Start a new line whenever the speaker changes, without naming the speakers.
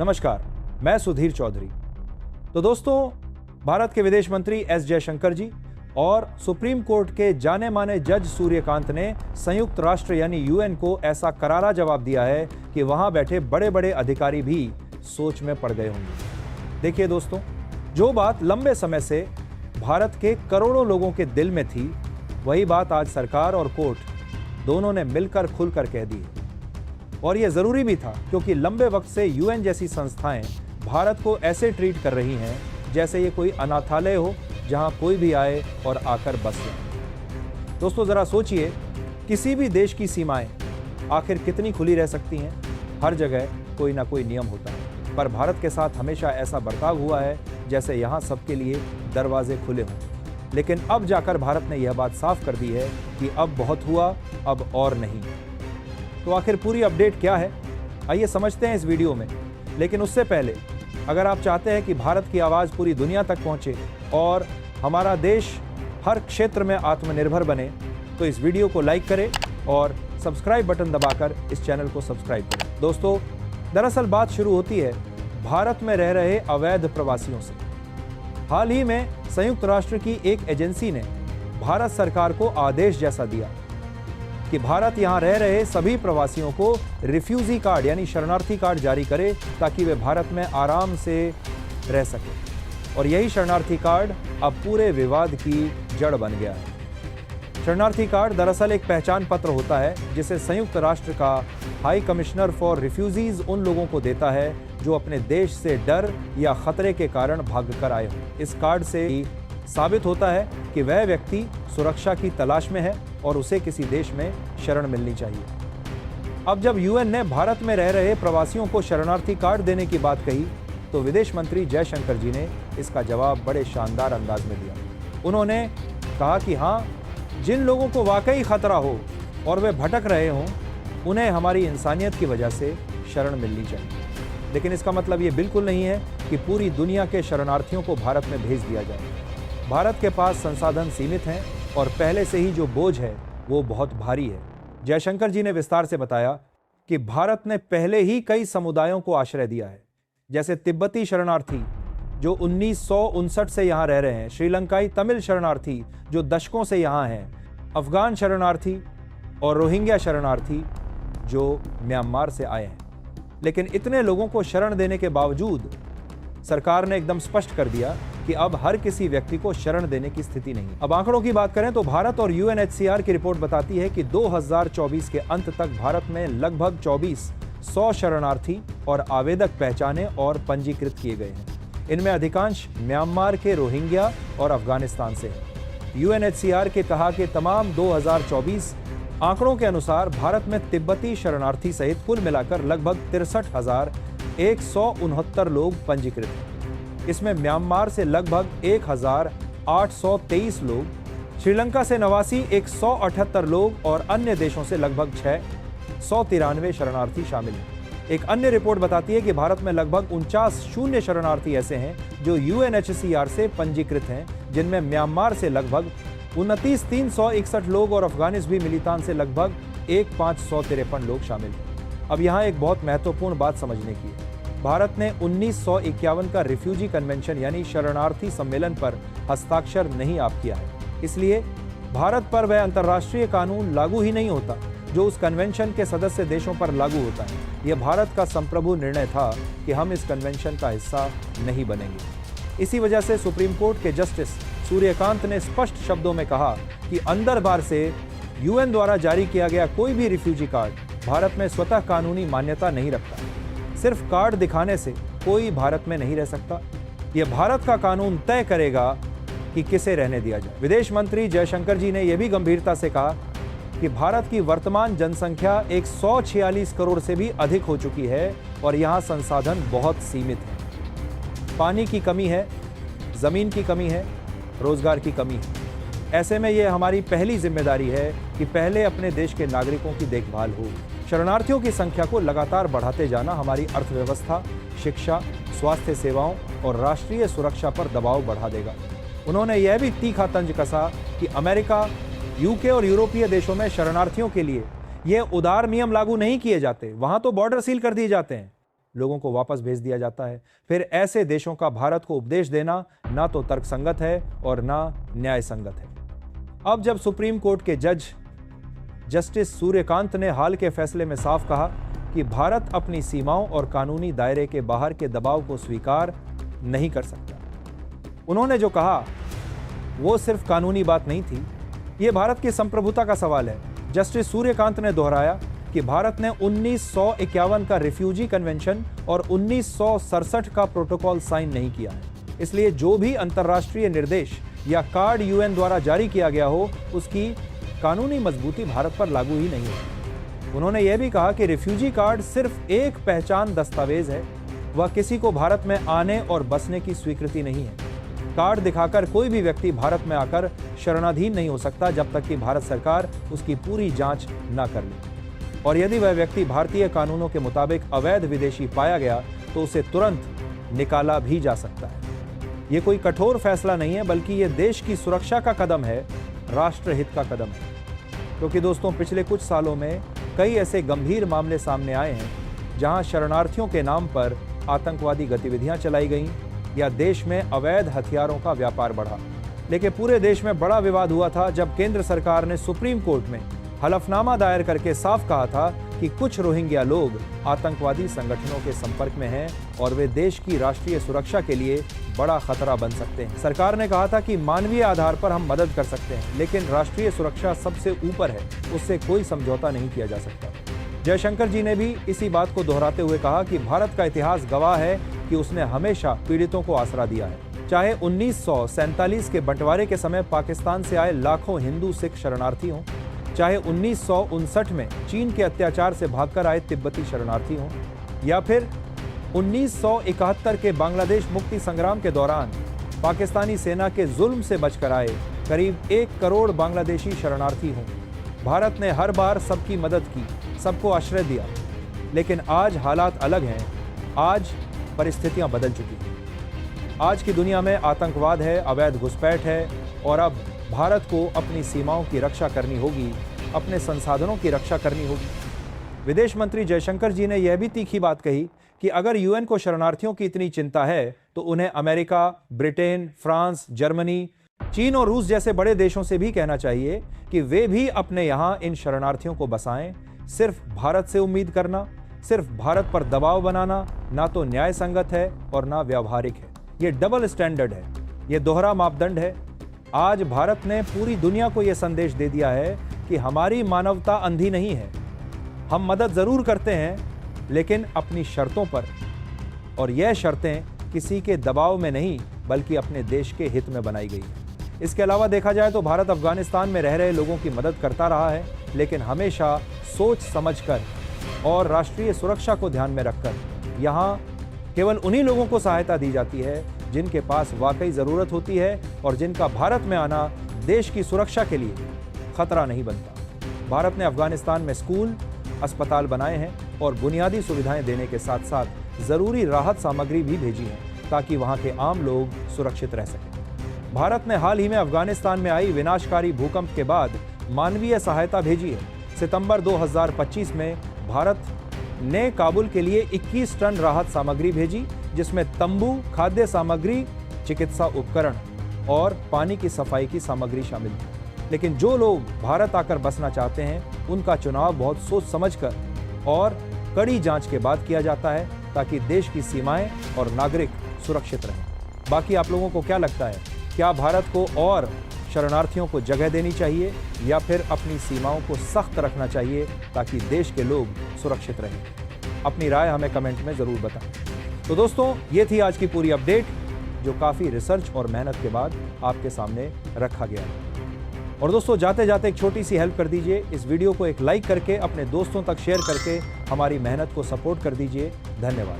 नमस्कार, मैं सुधीर चौधरी। तो दोस्तों, भारत के विदेश मंत्री एस जयशंकर जी और सुप्रीम कोर्ट के जाने माने जज सूर्यकांत ने संयुक्त राष्ट्र यानी यूएन को ऐसा करारा जवाब दिया है कि वहां बैठे बड़े बड़े अधिकारी भी सोच में पड़ गए होंगे। देखिए दोस्तों, जो बात लंबे समय से भारत के करोड़ों लोगों के दिल में थी, वही बात आज सरकार और कोर्ट दोनों ने मिलकर खुलकर कह दी है। और यह जरूरी भी था, क्योंकि लंबे वक्त से यूएन जैसी संस्थाएं भारत को ऐसे ट्रीट कर रही हैं जैसे ये कोई अनाथालय हो जहां कोई भी आए और आकर बस जाए। दोस्तों, जरा सोचिए, किसी भी देश की सीमाएं आखिर कितनी खुली रह सकती हैं? हर जगह कोई ना कोई नियम होता है, पर भारत के साथ हमेशा ऐसा बर्ताव हुआ है जैसे यहाँ सबके लिए दरवाजे खुले हों। लेकिन अब जाकर भारत ने यह बात साफ कर दी है कि अब बहुत हुआ, अब और नहीं। तो आखिर पूरी अपडेट क्या है, आइए समझते हैं इस वीडियो में। लेकिन उससे पहले, अगर आप चाहते हैं कि भारत की आवाज़ पूरी दुनिया तक पहुंचे और हमारा देश हर क्षेत्र में आत्मनिर्भर बने, तो इस वीडियो को लाइक करें और सब्सक्राइब बटन दबाकर इस चैनल को सब्सक्राइब करें। दोस्तों, दरअसल बात शुरू होती है भारत में रह रहे अवैध प्रवासियों से। हाल ही में संयुक्त राष्ट्र की एक एजेंसी ने भारत सरकार को आदेश जैसा दिया कि भारत यहां रह रहे सभी प्रवासियों को रिफ्यूजी कार्ड यानी शरणार्थी कार्ड जारी करे, ताकि वे भारत में आराम से रह सकें। और यही शरणार्थी कार्ड अब पूरे विवाद की जड़ बन गया है। शरणार्थी कार्ड दरअसल एक पहचान पत्र होता है जिसे संयुक्त राष्ट्र का हाई कमिश्नर फॉर रिफ्यूजीज उन लोगों को देता है जो अपने देश से डर या खतरे के कारण भागकर आए हों। इस कार्ड से साबित होता है कि वह व्यक्ति सुरक्षा की तलाश में है और उसे किसी देश में शरण मिलनी चाहिए। अब जब यूएन ने भारत में रह रहे प्रवासियों को शरणार्थी कार्ड देने की बात कही, तो विदेश मंत्री जयशंकर जी ने इसका जवाब बड़े शानदार अंदाज में दिया। उन्होंने कहा कि हाँ, जिन लोगों को वाकई खतरा हो और वे भटक रहे हों, उन्हें हमारी इंसानियत की वजह से शरण मिलनी चाहिए। लेकिन इसका मतलब ये बिल्कुल नहीं है कि पूरी दुनिया के शरणार्थियों को भारत में भेज दिया जाए। भारत के पास संसाधन सीमित हैं और पहले से ही जो बोझ है वो बहुत भारी है। जयशंकर जी ने विस्तार से बताया कि भारत ने पहले ही कई समुदायों को आश्रय दिया है, जैसे तिब्बती शरणार्थी जो 1959 से यहाँ रह रहे हैं, श्रीलंकाई तमिल शरणार्थी जो दशकों से यहाँ हैं, अफगान शरणार्थी और रोहिंग्या शरणार्थी जो म्यांमार से आए हैं। लेकिन इतने लोगों को शरण देने के बावजूद सरकार ने एकदम स्पष्ट कर दिया कि अब हर किसी व्यक्ति को शरण देने की स्थिति नहीं। अब आंकड़ों की बात करें तो भारत और यूएनएचसीआर की रिपोर्ट बताती है कि 2024 के अंत तक भारत में लगभग 2400 शरणार्थी और आवेदक पहचाने और पंजीकृत किए गए हैं। इनमें अधिकांश म्यांमार के रोहिंग्या और अफगानिस्तान से हैं। यूएनएचसीआर के कहा कि तमाम 2024 आंकड़ों के अनुसार भारत में तिब्बती शरणार्थी सहित कुल मिलाकर लगभग 63,169 लोग पंजीकृत हैं। इसमें म्यांमार से लगभग 1,823 लोग, श्रीलंका से 89,178 लोग और अन्य देशों से लगभग 693 शरणार्थी शामिल हैं। एक अन्य रिपोर्ट बताती है कि भारत में लगभग 49 शून्य शरणार्थी ऐसे हैं जो यूएनएचसीआर से पंजीकृत हैं, जिनमें म्यांमार से लगभग 29,361 लोग और अफगानिस्तान मिलितान से लगभग 1,553 लोग शामिल हैं। अब यहाँ एक बहुत महत्वपूर्ण बात समझने की है। भारत ने 1951 का रिफ्यूजी कन्वेंशन यानी शरणार्थी सम्मेलन पर हस्ताक्षर नहीं आप किया है। इसलिए भारत पर वह अंतर्राष्ट्रीय कानून लागू ही नहीं होता जो उस कन्वेंशन के सदस्य देशों पर लागू होता है। यह भारत का संप्रभु निर्णय था कि हम इस कन्वेंशन का हिस्सा नहीं बनेंगे। इसी वजह से सुप्रीम कोर्ट के जस्टिस सूर्यकांत ने स्पष्ट शब्दों में कहा कि अंदर बार से यूएन द्वारा जारी किया गया कोई भी रिफ्यूजी कार्ड भारत में स्वतः कानूनी मान्यता नहीं रखता। सिर्फ कार्ड दिखाने से कोई भारत में नहीं रह सकता। यह भारत का कानून तय करेगा कि किसे रहने दिया जाए। विदेश मंत्री जयशंकर जी ने यह भी गंभीरता से कहा कि भारत की वर्तमान जनसंख्या 146 करोड़ से भी अधिक हो चुकी है और यहाँ संसाधन बहुत सीमित है। पानी की कमी है, जमीन की कमी है, रोजगार की कमी है। ऐसे में यह हमारी पहली जिम्मेदारी है कि पहले अपने देश के नागरिकों की देखभाल हो। शरणार्थियों की संख्या को लगातार बढ़ाते जाना हमारी अर्थव्यवस्था, शिक्षा, स्वास्थ्य सेवाओं और राष्ट्रीय सुरक्षा पर दबाव बढ़ा देगा। उन्होंने यह भी तीखा तंज कसा कि अमेरिका, यूके और यूरोपीय देशों में शरणार्थियों के लिए ये उदार नियम लागू नहीं किए जाते, वहां तो बॉर्डर सील कर दिए जाते हैं। लोगों को वापस भेज दिया जाता है। फिर ऐसे देशों का भारत को उपदेश देना ना तो तर्कसंगत है और ना न्याय संगत है। अब जब सुप्रीम कोर्ट के जज जस्टिस सूर्यकांत ने हाल के फैसले में साफ कहा कि भारत अपनी सीमाओं और कानूनी दायरे के बाहर के दबाव को स्वीकार नहीं कर सकता, उन्होंने जो कहा वो सिर्फ कानूनी बात नहीं थी, ये भारत की संप्रभुता का सवाल है। जस्टिस सूर्यकांत ने दोहराया कि भारत ने 1951 का रिफ्यूजी कन्वेंशन और 1967 का प्रोटोकॉल साइन नहीं किया है, इसलिए जो भी अंतर्राष्ट्रीय निर्देश या कार्ड यूएन द्वारा जारी किया गया हो उसकी कानूनी मजबूती भारत पर लागू ही नहीं है। उन्होंने यह भी कहा कि रिफ्यूजी कार्ड सिर्फ एक पहचान दस्तावेज है, वह किसी को भारत में आने और बसने की स्वीकृति नहीं है। कार्ड दिखाकर कोई भी व्यक्ति भारत में आकर शरणाधीन नहीं हो सकता जब तक कि भारत सरकार उसकी पूरी जांच न कर ले, और यदि वह व्यक्ति भारतीय कानूनों के मुताबिक अवैध विदेशी पाया गया तो उसे तुरंत निकाला भी जा सकता है। ये कोई कठोर फैसला नहीं है, बल्कि ये देश की सुरक्षा का कदम है, राष्ट्रहित का कदम है। क्योंकि दोस्तों, पिछले कुछ सालों में कई ऐसे गंभीर मामले सामने आए हैं जहां शरणार्थियों के नाम पर आतंकवादी गतिविधियां चलाई गईं या देश में अवैध हथियारों का व्यापार बढ़ा। लेकिन पूरे देश में बड़ा विवाद हुआ था जब केंद्र सरकार ने सुप्रीम कोर्ट में हलफनामा दायर करके साफ कहा था कि कुछ रोहिंग्या लोग आतंकवादी संगठनों के संपर्क में हैं और वे देश की राष्ट्रीय सुरक्षा के लिए बड़ा खतरा बन सकते हैं। सरकार ने कहा था कि मानवीय आधार पर हम मदद कर सकते हैं, लेकिन राष्ट्रीय सुरक्षा सबसे ऊपर है, उससे कोई समझौता नहीं किया जा सकता। जयशंकर जी ने भी इसी बात को दोहराते हुए कहा कि भारत का इतिहास गवाह है कि उसने हमेशा पीड़ितों को आसरा दिया है। चाहे 1947 के बंटवारे के समय पाकिस्तान से आए लाखों हिंदू सिख शरणार्थी हों, चाहे 1959 में चीन के अत्याचार से भागकर आए तिब्बती शरणार्थी हों, या फिर 1971 के बांग्लादेश मुक्ति संग्राम के दौरान पाकिस्तानी सेना के जुल्म से बचकर आए करीब 1 करोड़ बांग्लादेशी शरणार्थी हों, भारत ने हर बार सबकी मदद की, सबको आश्रय दिया। लेकिन आज हालात अलग हैं, आज परिस्थितियां बदल चुकी हैं। आज की दुनिया में आतंकवाद है, अवैध घुसपैठ है, और अब भारत को अपनी सीमाओं की रक्षा करनी होगी, अपने संसाधनों की रक्षा करनी होगी। विदेश मंत्री जयशंकर जी ने यह भी तीखी बात कही कि अगर यूएन को शरणार्थियों की इतनी चिंता है तो उन्हें अमेरिका, ब्रिटेन, फ्रांस, जर्मनी, चीन और रूस जैसे बड़े देशों से भी कहना चाहिए कि वे भी अपने यहाँ इन शरणार्थियों को बसाएं। सिर्फ भारत से उम्मीद करना, सिर्फ भारत पर दबाव बनाना ना तो न्याय संगत है और ना व्यावहारिक है। ये डबल स्टैंडर्ड है, ये दोहरा मापदंड है। आज भारत ने पूरी दुनिया को यह संदेश दे दिया है कि हमारी मानवता अंधी नहीं है, हम मदद जरूर करते हैं लेकिन अपनी शर्तों पर, और यह शर्तें किसी के दबाव में नहीं बल्कि अपने देश के हित में बनाई गई हैं। इसके अलावा देखा जाए तो भारत अफगानिस्तान में रह रहे लोगों की मदद करता रहा है, लेकिन हमेशा सोच समझकर और राष्ट्रीय सुरक्षा को ध्यान में रखकर। यहाँ केवल उन्हीं लोगों को सहायता दी जाती है जिनके पास वाकई ज़रूरत होती है और जिनका भारत में आना देश की सुरक्षा के लिए खतरा नहीं बनता। भारत ने अफगानिस्तान में स्कूल, अस्पताल बनाए हैं और बुनियादी सुविधाएं देने के साथ साथ ज़रूरी राहत सामग्री भी भेजी है ताकि वहां के आम लोग सुरक्षित रह सकें। भारत ने हाल ही में अफगानिस्तान में आई विनाशकारी भूकंप के बाद मानवीय सहायता भेजी है। सितंबर 2025 में भारत ने काबुल के लिए 21 टन राहत सामग्री भेजी, जिसमें तंबू, खाद्य सामग्री, चिकित्सा उपकरण और पानी की सफाई की सामग्री शामिल थी। लेकिन जो लोग भारत आकर बसना चाहते हैं उनका चुनाव बहुत सोच समझकर और कड़ी जांच के बाद किया जाता है ताकि देश की सीमाएं और नागरिक सुरक्षित रहें। बाकी आप लोगों को क्या लगता है, क्या भारत को और शरणार्थियों को जगह देनी चाहिए या फिर अपनी सीमाओं को सख्त रखना चाहिए ताकि देश के लोग सुरक्षित रहें? अपनी राय हमें कमेंट में ज़रूर बताएं। तो दोस्तों, ये थी आज की पूरी अपडेट जो काफ़ी रिसर्च और मेहनत के बाद आपके सामने रखा गया है। और दोस्तों, जाते जाते एक छोटी सी हेल्प कर दीजिए, इस वीडियो को एक लाइक करके अपने दोस्तों तक शेयर करके हमारी मेहनत को सपोर्ट कर दीजिए। धन्यवाद।